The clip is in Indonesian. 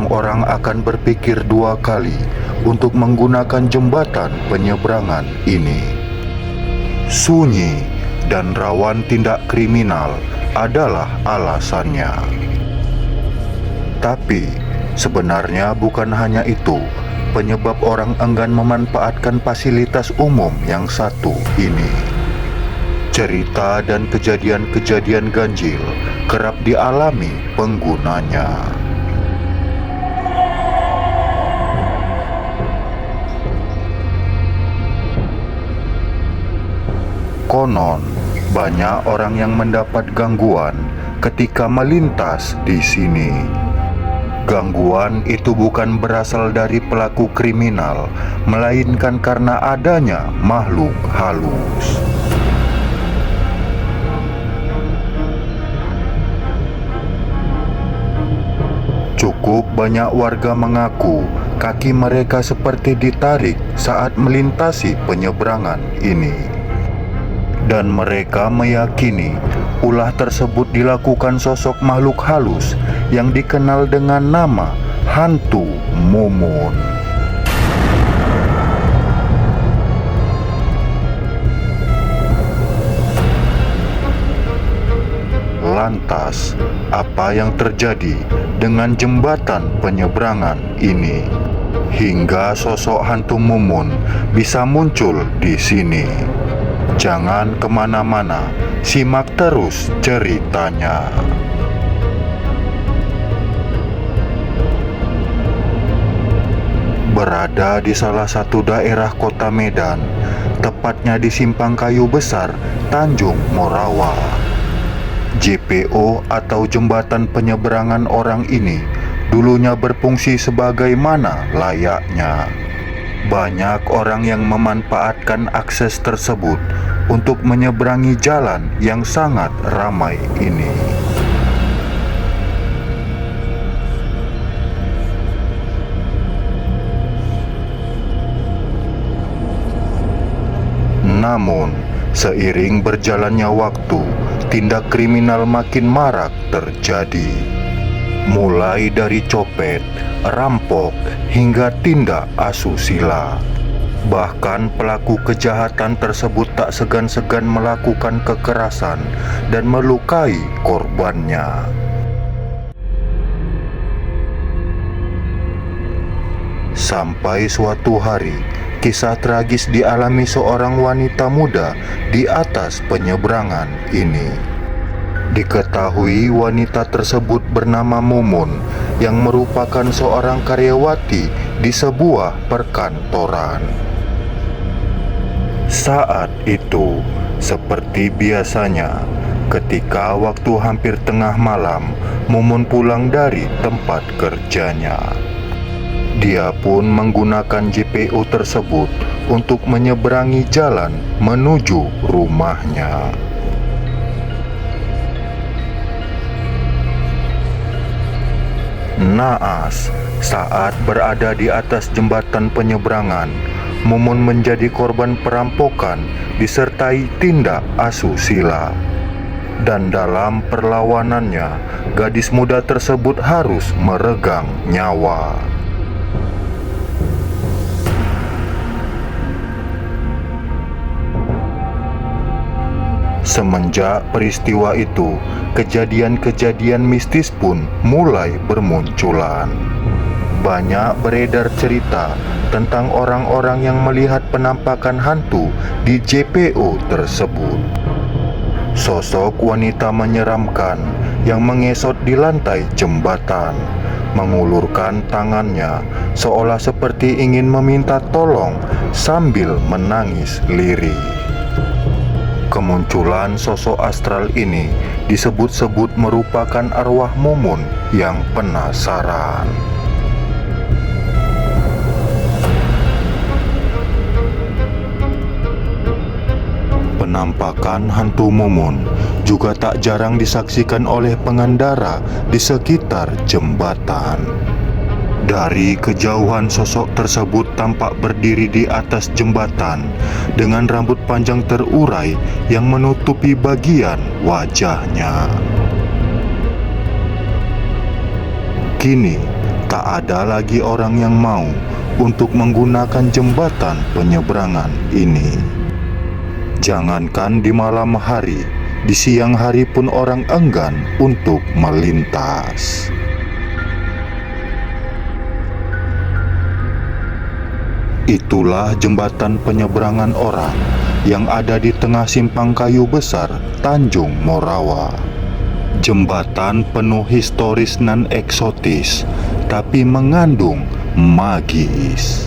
orang-orang akan berpikir dua kali untuk menggunakan jembatan penyeberangan ini. Sunyi dan rawan tindak kriminal adalah alasannya. Tapi sebenarnya bukan hanya itu penyebab orang enggan memanfaatkan fasilitas umum yang satu ini. Cerita dan kejadian-kejadian ganjil kerap dialami penggunanya. Konon, banyak orang yang mendapat gangguan ketika melintas di sini. Gangguan itu bukan berasal dari pelaku kriminal, melainkan karena adanya makhluk halus. Cukup banyak warga mengaku kaki mereka seperti ditarik saat melintasi penyeberangan ini. Dan mereka meyakini ulah tersebut dilakukan sosok makhluk halus yang dikenal dengan nama hantu mumun. Lantas, apa yang terjadi dengan jembatan penyeberangan ini hingga sosok hantu mumun bisa muncul di sini? Jangan kemana-mana, simak terus ceritanya. Berada di salah satu daerah kota Medan, tepatnya di Simpang Kayu Besar, Tanjung Morawa. JPO atau jembatan penyeberangan orang ini dulunya berfungsi sebagaimana layaknya. Banyak orang yang memanfaatkan akses tersebut untuk menyeberangi jalan yang sangat ramai ini. Namun, seiring berjalannya waktu, tindak kriminal makin marak terjadi. Mulai dari copet, rampok, hingga tindak asusila. Bahkan pelaku kejahatan tersebut tak segan-segan melakukan kekerasan dan melukai korbannya. Sampai suatu hari, kisah tragis dialami seorang wanita muda di atas penyeberangan ini. Diketahui wanita tersebut bernama Mumun yang merupakan seorang karyawati di sebuah perkantoran. Saat itu, seperti biasanya, ketika waktu hampir tengah malam, Mumun pulang dari tempat kerjanya. Dia pun menggunakan JPO tersebut untuk menyeberangi jalan menuju rumahnya. Naas, saat berada di atas jembatan penyeberangan, Mumun menjadi korban perampokan disertai tindak asusila. Dan dalam perlawanannya, gadis muda tersebut harus meregang nyawa. Semenjak peristiwa itu, kejadian-kejadian mistis pun mulai bermunculan. Banyak beredar cerita tentang orang-orang yang melihat penampakan hantu di JPO tersebut. Sosok wanita menyeramkan yang mengesot di lantai jembatan, mengulurkan tangannya seolah seperti ingin meminta tolong sambil menangis lirih. Kemunculan sosok astral ini disebut-sebut merupakan arwah Mumun yang penasaran. Penampakan hantu Mumun juga tak jarang disaksikan oleh pengendara di sekitar jembatan. Dari kejauhan sosok tersebut tampak berdiri di atas jembatan dengan rambut panjang terurai yang menutupi bagian wajahnya. Kini, Tak ada lagi orang yang mau untuk menggunakan jembatan penyeberangan ini. Jangankan di malam hari, di siang hari pun orang enggan untuk melintas. Itulah jembatan penyeberangan orang yang ada di tengah simpang kayu besar Tanjung Morawa. Jembatan penuh historis nan eksotis, tapi mengandung magis.